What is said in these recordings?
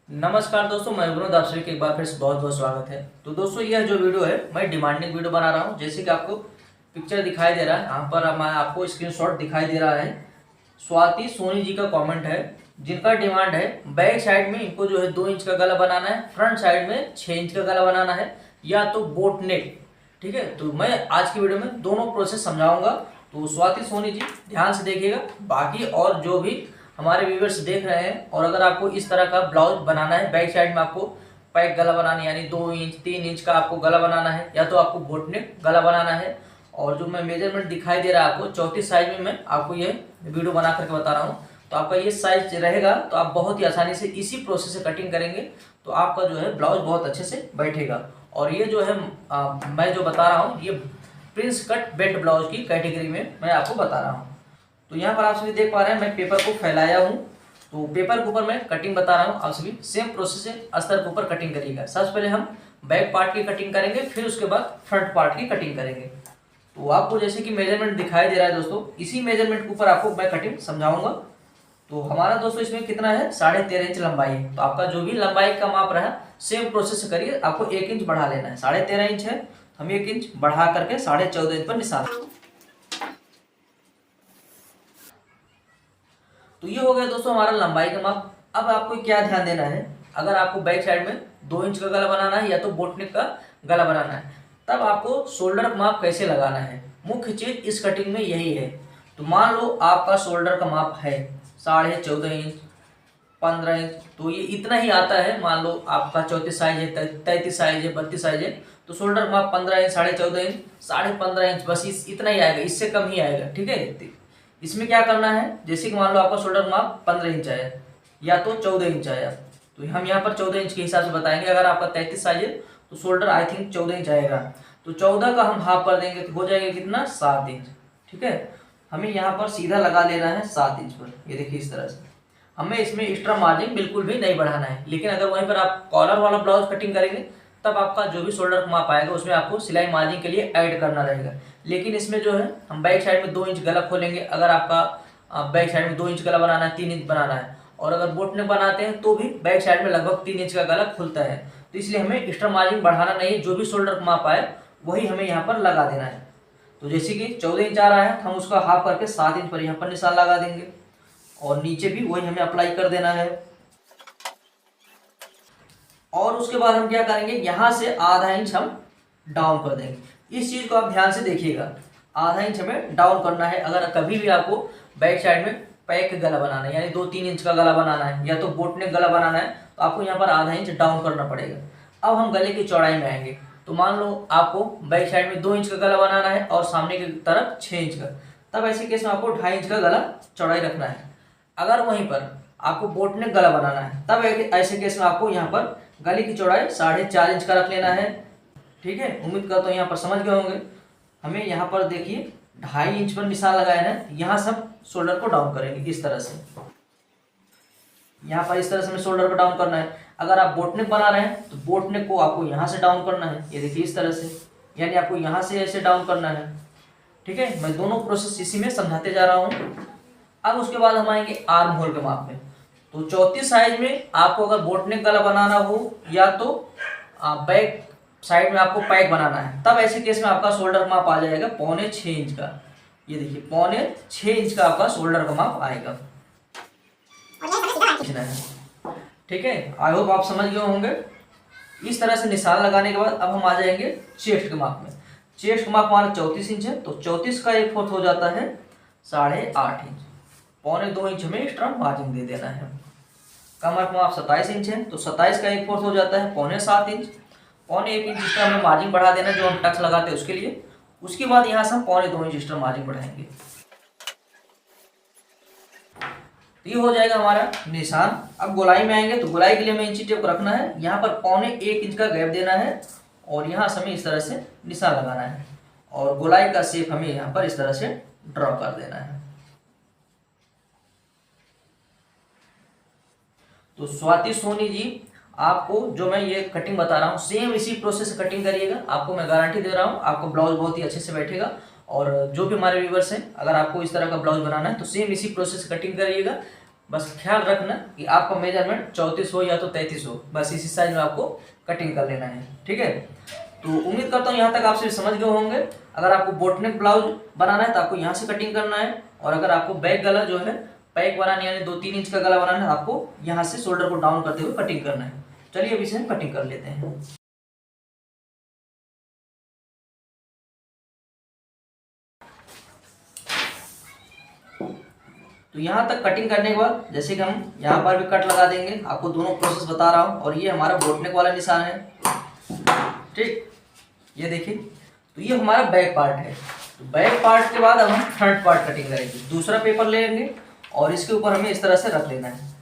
नमस्कार दोस्तों, मैं विनोद आप सभी का एक बार फिर से बहुत बहुत स्वागत है। तो दोस्तों, यह जो वीडियो है मैं डिमांडिंग वीडियो बना रहा हूं। जैसे कि आपको पिक्चर दिखाई दे रहा है, यहाँ पर मैं आपको स्क्रीनशॉट दिखाई दे रहा है। स्वाति सोनी जी का कमेंट है, जिनका डिमांड है बैक साइड में इनको जो है 2 इंच का गला बनाना है, फ्रंट साइड में 6 इंच का गला बनाना है या तो बोट नेक। ठीक है, तो मैं आज की वीडियो में दोनों प्रोसेस समझाऊंगा। तो स्वाति सोनी जी ध्यान से देखिएगा। बाकी और जो भी हमारे व्यूवर्स देख रहे हैं, और अगर आपको इस तरह का ब्लाउज बनाना है, बैक साइड में आपको पैक गला बनाना है, यानी 2 इंच 3 इंच का आपको गला बनाना है, या तो आपको बोटनेक गला बनाना है, और जो मैं मेजरमेंट दिखाई दे रहा है आपको 34 साइज में मैं आपको ये वीडियो बना करके बता रहा हूँ। तो आपका ये साइज रहेगा, तो आप बहुत ही आसानी से इसी प्रोसेस से कटिंग करेंगे तो आपका जो है ब्लाउज बहुत अच्छे से बैठेगा। और ये जो है मैं जो बता रहा हूँ, ये प्रिंस कट बेल्ट ब्लाउज की कैटेगरी में मैं आपको बता रहा हूँ। तो यहाँ पर आप सभी देख पा रहे हैं, मैं पेपर को फैलाया हूँ। तो पेपर के ऊपर मैं कटिंग बता रहा हूँ। आप सभी सेम प्रोसेस से अस्तर के ऊपर कटिंग करिएगा। सबसे पहले हम बैक पार्ट की कटिंग करेंगे, फिर उसके बाद फ्रंट पार्ट की कटिंग करेंगे। तो आपको जैसे कि मेजरमेंट दिखाई दे रहा है दोस्तों, इसी मेजरमेंट के ऊपर आपको मैं कटिंग समझाऊंगा। तो हमारा दोस्तों इसमें कितना है, 13.5 इंच लंबाई है। तो आपका जो भी लंबाई का माप रहा सेम प्रोसेस से करिए। आपको 1 इंच बढ़ा लेना है। 13.5 इंच है, हम 1 इंच बढ़ा करके 14.5 इंच पर निशान। तो ये हो गया दोस्तों हमारा लंबाई का माप। अब आपको क्या ध्यान देना है, अगर आपको बैक साइड में 2 इंच का गला बनाना है या तो बोटनेक का गला बनाना है, तब आपको शोल्डर का माप कैसे लगाना है। मुख्य चीज इस कटिंग में यही है। तो मान लो आपका शोल्डर का माप है 14.5 इंच, 15 इंच, तो ये इतना ही आता है। मान लो आपका 34 साइज है, 33 साइज है, 32 साइज है, तो शोल्डर माप 15 इंच, 14.5 इंच, 15.5 इंच, बस इतना ही आएगा, इससे कम ही आएगा। ठीक है, इसमें क्या करना है, जैसे कि मान लो आपका शोल्डर माप 15 इंच आया या तो 14 इंच आया, तो हम यहाँ पर 14 इंच के हिसाब से बताएंगे। अगर आपका 33 साइज है तो शोल्डर आई थिंक 14 इंच आएगा, तो 14 का हम हाफ कर देंगे तो हो जाएगा कितना, 7 इंच। ठीक है, हमें यहाँ पर सीधा लगा लेना है 7 इंच पर। ये देखिए इस तरह से। हमें इसमें एक्स्ट्रा मार्जिन बिल्कुल भी नहीं बढ़ाना है। लेकिन अगर वहीं पर आप कॉलर वाला ब्लाउज कटिंग करेंगे, तब आपका जो भी शोल्डर का माप आएगा उसमें आपको सिलाई मार्जिन के लिए ऐड करना रहेगा। लेकिन इसमें जो है हम बैक साइड में 2 इंच गला खोलेंगे। अगर आपका बैक साइड में 2 इंच गला बनाना है, 3 इंच बनाना है, और अगर बोटनेक बनाते हैं तो भी बैक साइड में लगभग 3 इंच का गला खुलता है। तो इसलिए हमें एक्स्ट्रा मार्जिन बढ़ाना नहीं है। जो भी शोल्डर का माप आए वही हमें यहाँ पर लगा देना है। तो जैसे कि 14 इंच आ रहा है, हम उसका हाफ करके 7 इंच पर यहाँ पर निशान लगा देंगे, और नीचे भी वही हमें अप्लाई कर देना है। और उसके बाद हम क्या करेंगे, यहाँ से आधा इंच हम डाउन कर देंगे। इस चीज को आप ध्यान से देखिएगा, आधा इंच हमें डाउन करना है। अगर कभी भी आपको बैक साइड में पैक गला बनाना है, यानी 2-3 इंच का गला बनाना है या तो बोटनेक गला बनाना है, तो आपको यहाँ पर आधा इंच डाउन करना पड़ेगा। अब हम गले की चौड़ाई में आएंगे। तो मान लो आपको बैक साइड में 2 इंच का गला बनाना है और सामने की तरफ 6 इंच का, तब ऐसे केस में आपको 2.5 इंच का गला चौड़ाई रखना है। अगर वहीं पर आपको बोटनेक गला बनाना है, तब ऐसे केस में आपको यहाँ पर गले की चौड़ाई 4.5 इंच का रख लेना है। ठीक है, उम्मीद करता हूँ यहाँ पर समझ गए होंगे। हमें यहाँ पर देखिए 2.5 इंच पर निशान लगाया है। यहाँ से हम शोल्डर को डाउन करेंगे इस तरह से। यहाँ पर इस तरह से हमें शोल्डर को डाउन करना है। अगर आप बोटनेक बना रहे हैं तो बोटनेक को आपको यहाँ से डाउन करना है। ये देखिए इस तरह से, यानी आपको यहाँ से ऐसे डाउन करना है। ठीक है, मैं दोनों प्रोसेस इसी में समझाते जा रहा हूँ। अब उसके बाद हम आएंगे आर्म होल के माप में। तो 34 साइज में आपको अगर बोटनेक गला बनाना हो या तो बैक साइड में आपको पैक बनाना है, तब ऐसे केस में आपका शोल्डर माप आ जाएगा 6.25 इंच का। ये देखिए 6.25 इंच का आपका शोल्डर का माप आएगा। ठीक है, आई होप आप समझ गए होंगे। इस तरह से निशान लगाने के बाद अब हम आ जाएंगे चेस्ट के माप में। चेस्ट का माप हमारा 34 इंच है, तो 34 का 1/4 हो जाता है 8.5 इंच। 2.25 इंच हमें एक्स्ट्रा मार्जिन दे देना है। कमर का माप 27 इंच है, तो 27 का 1/4 हो जाता है 7.25 इंच। 1.25 इंच एक्स्ट्रा हमें मार्जिन बढ़ा देना, जो हम टक्स लगाते हैं उसके लिए। उसके बाद यहाँ से हम 2.25 इंच एक्स्ट्रा मार्जिन बढ़ाएंगे। तो ये हो जाएगा हमारा निशान। अब गोलाई में आएंगे, तो गोलाई के लिए हमें इंची टेप रखना है। यहाँ पर 1.25 इंच का गैप देना है, और यहाँ से हमें इस तरह से निशान लगाना है, और गोलाई का शेप हमें यहाँ पर इस तरह से ड्रॉ कर देना है। तो स्वाति सोनी जी, आपको जो मैं ये कटिंग बता रहा हूँ सेम इसी प्रोसेस से कटिंग करिएगा। आपको मैं गारंटी दे रहा हूँ, आपको ब्लाउज बहुत ही अच्छे से बैठेगा। और जो भी हमारे व्यूवर्स हैं, अगर आपको इस तरह का ब्लाउज बनाना है तो सेम इसी प्रोसेस से कटिंग करिएगा। बस ख्याल रखना कि आपका मेजरमेंट 34 हो या तो 33 हो, बस इसी साइज में आपको कटिंग कर लेना है। ठीक है, तो उम्मीद करता हूँ यहाँ तक आप सभी समझ गए होंगे। अगर आपको बोटनेक ब्लाउज बनाना है तो आपको यहाँ से कटिंग करना है, और अगर आपको बैक गला जो है पैक बनाना यानी 2-3 इंच का गला बनाना है, आपको यहाँ से शोल्डर को डाउन करते हुए कटिंग करना है। चलिए अब इसे हम कटिंग कर लेते हैं। तो यहाँ तक कटिंग करने के बाद जैसे कि हम यहाँ पर भी कट लगा देंगे, आपको दोनों प्रोसेस बता रहा हूँ। और ये हमारा बोटनेक वाला निशान है, ठीक, ये देखिए। तो ये हमारा बैक पार्ट है। तो बैक पार्ट के बाद अब हम फ्रंट पार्ट कटिंग करेंगे। दूसरा पेपर लेंगे और इसके ऊपर हमें इस तरह से रख लेना है।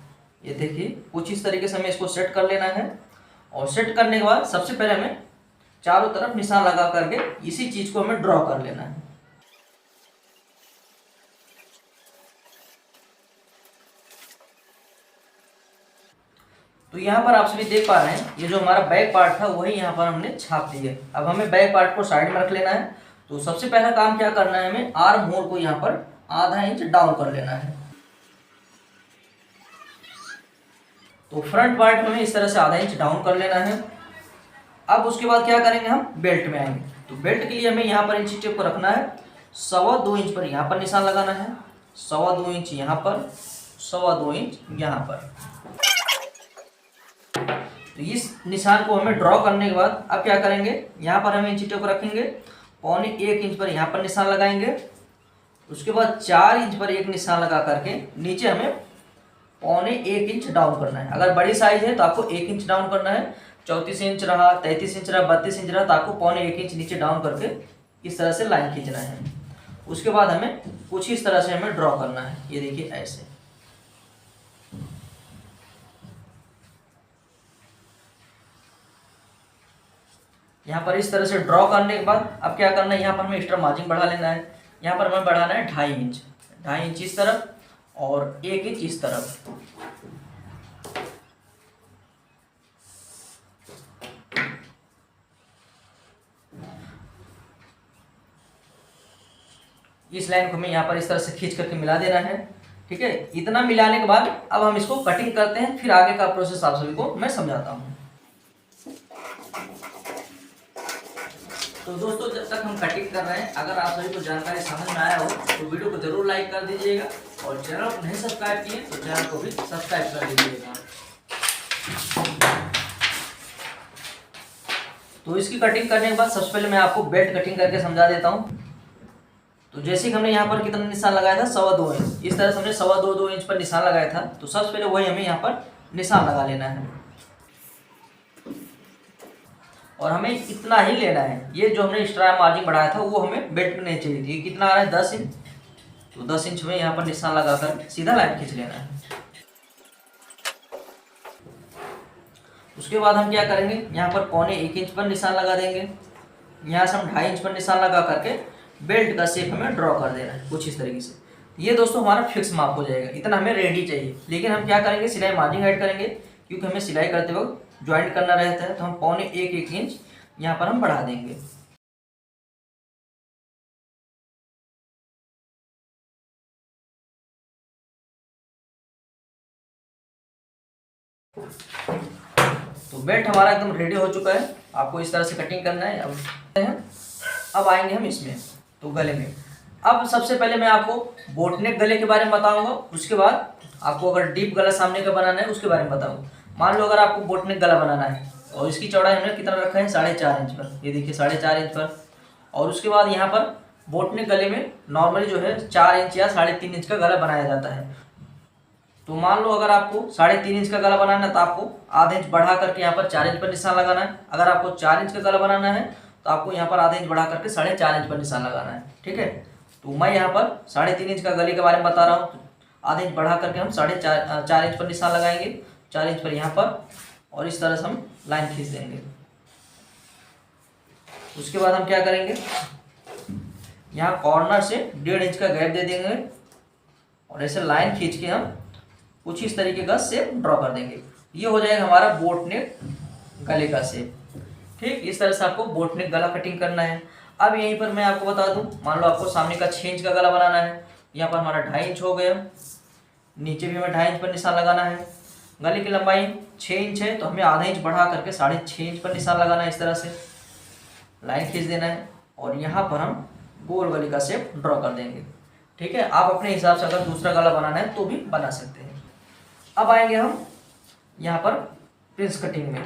ये देखिए कुछ इस तरीके से हमें इसको सेट कर लेना है। और सेट करने के बाद सबसे पहले हमें चारों तरफ निशान लगा करके इसी चीज को हमें ड्रॉ कर लेना है। तो यहाँ पर आप सभी देख पा रहे हैं ये जो हमारा बैक पार्ट था वही यहाँ पर हमने छाप दी है। अब हमें बैक पार्ट को साइड में रख लेना है। तो सबसे पहला काम क्या करना है, हमें आर्म होल को यहाँ पर आधा इंच डाउन कर लेना है। तो फ्रंट पार्ट में इस तरह से आधा इंच डाउन कर लेना है। अब उसके बाद क्या करेंगे, हम बेल्ट में आएंगे। तो बेल्ट के लिए हमें यहाँ पर इंची टेप को रखना है। 2.25 इंच पर यहाँ पर निशान लगाना है, 2.25 इंच यहाँ पर, 2.25 इंच यहाँ पर। तो इस निशान को हमें ड्रॉ करने के बाद अब क्या करेंगे, यहाँ पर हमें इंची टेप रखेंगे, 1.25 इंच पर यहाँ पर निशान लगाएंगे। उसके बाद 4 इंच पर एक निशान लगा करके नीचे हमें 1.25 इंच डाउन करना है। अगर बड़ी साइज है तो आपको 1 इंच डाउन करना है। 34 इंच रहा, 33 इंच रहा, 32 इंच रहा, तो आपको 1.25 इंच नीचे डाउन करके इस तरह से लाइन खींचना है। उसके बाद हमें कुछ इस तरह से हमें ड्रॉ करना है। ये देखिए ऐसे। यहाँ पर इस तरह से ड्रॉ करने के बाद अब क्या करना है, यहाँ पर हमें एक्स्ट्रा मार्जिन बढ़ा लेना है। यहाँ पर हमें बढ़ाना है 2.5 इंच, 2.5 इंच इस तरफ और 1 इंच इस तरफ। इस लाइन को हमें यहाँ पर इस तरह से खींच करके मिला देना है। ठीक है, इतना मिलाने के बाद अब हम इसको कटिंग करते हैं, फिर आगे का प्रोसेस आप सभी को मैं समझाता हूँ। तो दोस्तों जब तक हम कटिंग कर रहे हैं, अगर आप सभी को जानकारी समझ में आया हो तो वीडियो को जरूर लाइक कर दीजिएगा, और चैनल को नहीं सब्सक्राइब किए तो चैनल को भी सब्सक्राइब कर दीजिएगा। तो इसकी कटिंग करने के बाद सबसे पहले मैं आपको बेल्ट कटिंग करके समझा देता हूँ। तो जैसे कि हमने यहाँ पर कितना निशान लगाया था, 2.25 इंच। इस तरह से हमने 2.25 इंच पर निशान लगाया था। तो सबसे पहले वही हमें यहाँ पर निशान लगा लेना है, और हमें इतना ही लेना है। ये जो हमने एक्स्ट्रा मार्जिन बढ़ाया था वो हमें बेल्ट में नहीं चाहिए थी। कितना आ रहा है, 10 इंच। तो 10 इंच में यहाँ पर निशान लगाकर सीधा लाइन खींच लेना है। उसके बाद हम क्या करेंगे, यहाँ पर 1.25 इंच पर निशान लगा देंगे। यहाँ से हम 2.5 इंच पर निशान लगा करके बेल्ट का शेप हमें ड्रॉ कर देना है कुछ इस तरीके से। ये दोस्तों हमारा फिक्स माप हो जाएगा, इतना हमें रेडी चाहिए। लेकिन हम क्या करेंगे, सिलाई मार्जिन ऐड करेंगे, क्योंकि हमें सिलाई करते वक्त ज्वाइंट करना रहता है। तो हम 1.25 इंच यहाँ पर हम बढ़ा देंगे। तो बेल्ट हमारा एकदम रेडी हो चुका है। आपको इस तरह से कटिंग करना है। अब आएंगे हम इसमें, तो गले में। अब सबसे पहले मैं आपको बोटनेक गले के बारे में बताऊंगा। उसके बाद आपको अगर डीप गला सामने का बनाना है उसके बारे में बताऊंगा। मान लो अगर आपको बोटनेक गला बनाना है और इसकी चौड़ाई हमने कितना रखा है, 4.5 इंच पर। ये देखिए 4.5 इंच पर। और उसके बाद यहाँ पर बोटनेक गले में नॉर्मली जो है 4 इंच या 3.5 इंच का गला बनाया जाता है। तो मान लो अगर आपको 3.5 इंच का गला बनाना है तो आपको आधा इंच बढ़ा करके यहाँ पर 4 इंच पर निशान लगाना है। अगर आपको 4 इंच का गला बनाना है तो आपको यहाँ पर आधा इंच बढ़ा करके 4.5 इंच पर निशान लगाना है। ठीक है, तो मैं यहाँ पर 3.5 इंच का गले के बारे में बता रहा हूँ। आधा इंच बढ़ा करके हम 4.5 इंच पर निशान लगाएंगे, 4 इंच पर यहाँ पर, और इस तरह से हम लाइन खींच देंगे। उसके बाद हम क्या करेंगे, यहाँ कॉर्नर से 1.5 इंच का गैप दे देंगे और ऐसे लाइन खींच के हम कुछ इस तरीके का शेप ड्रॉ कर देंगे। ये हो जाएगा हमारा बोटनेक गले का शेप। ठीक, इस तरह से आपको बोटनेक गला कटिंग करना है। अब यहीं पर मैं आपको बता दूं, मान लो आपको सामने का 6 इंच का गला बनाना है। यहाँ पर हमारा 2.5 इंच हो गया। नीचे भी हमें 2.5 इंच पर निशान लगाना है। गले की लंबाई 6 इंच है तो हमें आधा इंच बढ़ा करके 6.5 इंच पर निशान लगाना है। इस तरह से लाइन खींच देना है और यहाँ पर हम गोल गले का शेप ड्रॉ कर देंगे। ठीक है, आप अपने हिसाब से अगर दूसरा गला बनाना है तो भी बना सकते हैं। अब आएंगे हम यहाँ पर प्रिंस कटिंग में।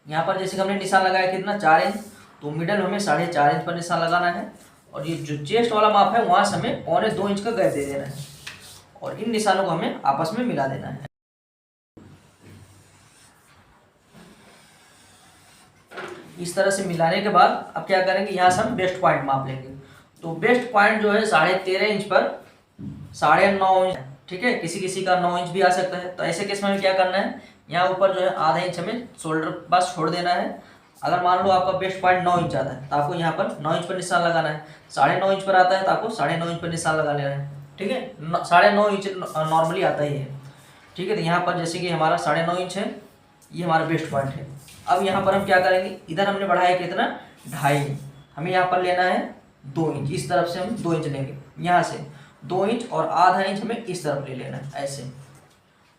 यहाँ पर जैसे कि हमने निशान लगाया कितना 4 इंच, तो मिडल हमें 4.5 इंच पर निशान लगाना है और ये जो चेस्ट वाला माप है वहाँ से हमें 1.25 इंच का गैप दे देना है और इन निशानों को हमें आपस में मिला देना है। इस तरह से मिलाने के बाद अब क्या करेंगे, यहाँ से हम बेस्ट पॉइंट माप लेंगे। तो बेस्ट पॉइंट जो है 13.5 इंच पर 9.5 इंच, ठीक है, किसी किसी का 9 इंच भी आ सकता है। तो ऐसे केस में हमें क्या करना है, यहाँ ऊपर जो है आधा इंच हमें शोल्डर पास छोड़ देना है। अगर मान लो आपका बेस्ट पॉइंट 9 इंच आता है तो आपको यहाँ पर 9 इंच पर निशान लगाना है। 9.5 इंच पर आता है तो आपको 9.5 इंच पर निशान लगा लेना है। ठीक है, 9.5 इंच नॉर्मली आता ही है। ठीक है, तो यहाँ पर जैसे कि हमारा 9.5 इंच है, ये हमारा बेस्ट पॉइंट है। अब यहाँ पर हम क्या करेंगे, इधर हमने बढ़ाया कितना 2.5 इंच, हमें यहाँ पर लेना है 2 इंच। इस तरफ से हम 2 इंच लेंगे, यहाँ से 2 इंच और आधा इंच हमें इस तरफ ले लेना है ऐसे,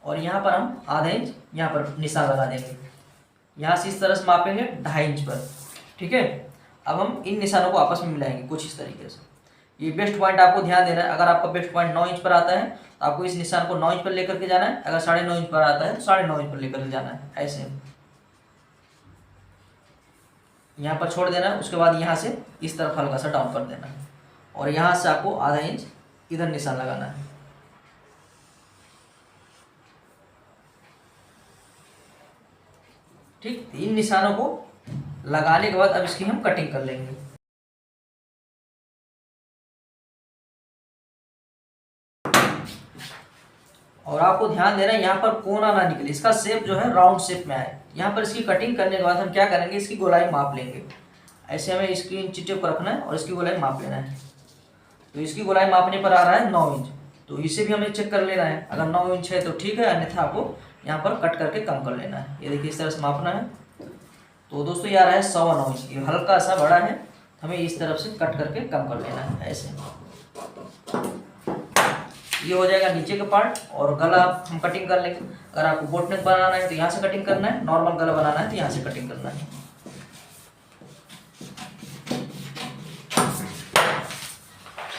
और यहाँ पर हम आधा इंच यहाँ पर निशान लगा देंगे। यहाँ से इस तरह से मापेंगे 2.5 इंच पर। ठीक है, अब हम इन निशानों को आपस में मिलाएंगे कुछ इस तरीके से। ये बेस्ट पॉइंट आपको ध्यान देना है, अगर आपका बेस्ट पॉइंट 9 इंच पर आता है तो आपको इस निशान को 9 इंच पर लेकर के जाना है। अगर 9.5 इंच पर आता है तो 9.5 इंच पर लेकर के जाना है ऐसे, यहाँ पर छोड़ देना है। उसके बाद यहाँ से इस तरफ हल्का सा डाउन कर देना है और यहाँ से आपको आधा इंच इधर निशान लगाना है। ठीक, इन निशानों को लगाने के बाद अब इसकी हम कटिंग कर लेंगे। और आपको ध्यान देना है यहाँ पर कोना ना निकले, इसका शेप जो है राउंड शेप में आए। यहाँ पर इसकी कटिंग करने के बाद हम क्या करेंगे, इसकी गोलाई माप लेंगे। ऐसे हमें इसकी इंची टेप को रखना है और इसकी गोलाई माप लेना है। तो इसकी गोलाई मापने पर आ रहा है 9 इंच, तो इसे भी हमें चेक कर लेना है। अगर 9 इंच है तो ठीक है, अन्यथा आपको यहाँ पर कट करके कम कर लेना है। ये देखिए इस तरह से मापना है। तो दोस्तों ये आ रहा है 9.25 इंच, ये हल्का सा बड़ा है, हमें इस तरफ से कट करके कम कर लेना है ऐसे। ये हो जाएगा नीचे का पार्ट। और गला हम कटिंग कर लेंगे। अगर आपको बोट नेक बनाना है तो यहाँ से कटिंग करना है, नॉर्मल गला बनाना है तो यहाँ से कटिंग करना है।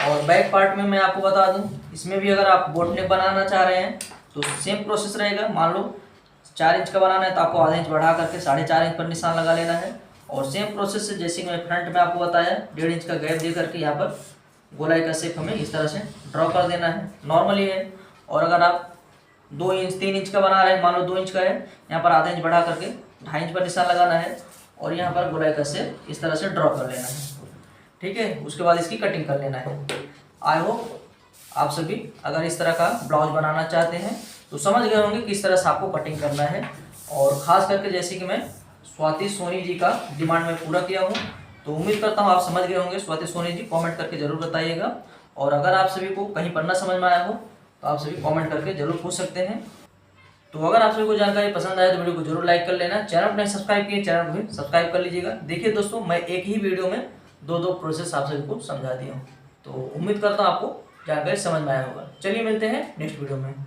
और बैक पार्ट में मैं आपको बता दूं, इसमें भी अगर आप बोट नेक बनाना चाह रहे हैं तो सेम प्रोसेस रहेगा। मान लो 4 इंच का बनाना है तो आपको आधा इंच बढ़ा करके 4.5 इंच पर निशान लगा लेना है। और सेम प्रोसेस से जैसे कि मैं फ्रंट में आपको बताया 1.5 इंच का गैप दे करके यहाँ पर गोलाई का शेप हमें इस तरह से ड्रॉ कर देना है, नॉर्मली है। और अगर आप 2 इंच 3 इंच का बना रहे हैं, मान लो 2 इंच का है, यहाँ पर आधा इंच बढ़ा करके 2.5 इंच पर निशान लगाना है और यहाँ पर गोलाई का शेप इस तरह से ड्रॉ कर लेना है। ठीक है, उसके बाद इसकी कटिंग कर लेना है। आई होप आप सभी अगर इस तरह का ब्लाउज बनाना चाहते हैं तो समझ गए होंगे किस तरह से आपको कटिंग करना है। और ख़ास करके जैसे कि मैं स्वाति सोनी जी का डिमांड में पूरा किया हूँ, तो उम्मीद करता हूँ आप समझ गए होंगे। स्वाति सोनी जी कमेंट करके ज़रूर बताइएगा। और अगर आप सभी को कहीं पर ना समझ में आया हो तो आप सभी कमेंट करके ज़रूर पूछ सकते हैं। तो अगर आप सभी को जानकारी पसंद आए तो वीडियो को जरूर लाइक कर लेना। चैनल को नहीं सब्सक्राइब किए, चैनल को भी सब्सक्राइब कर लीजिएगा। देखिए दोस्तों, मैं एक ही वीडियो में दो प्रोसेस आप सभी को समझा दिया हूँ। तो उम्मीद करता हूँ आपको जानकारी समझ में आया होगा। चलिए मिलते हैं नेक्स्ट वीडियो में।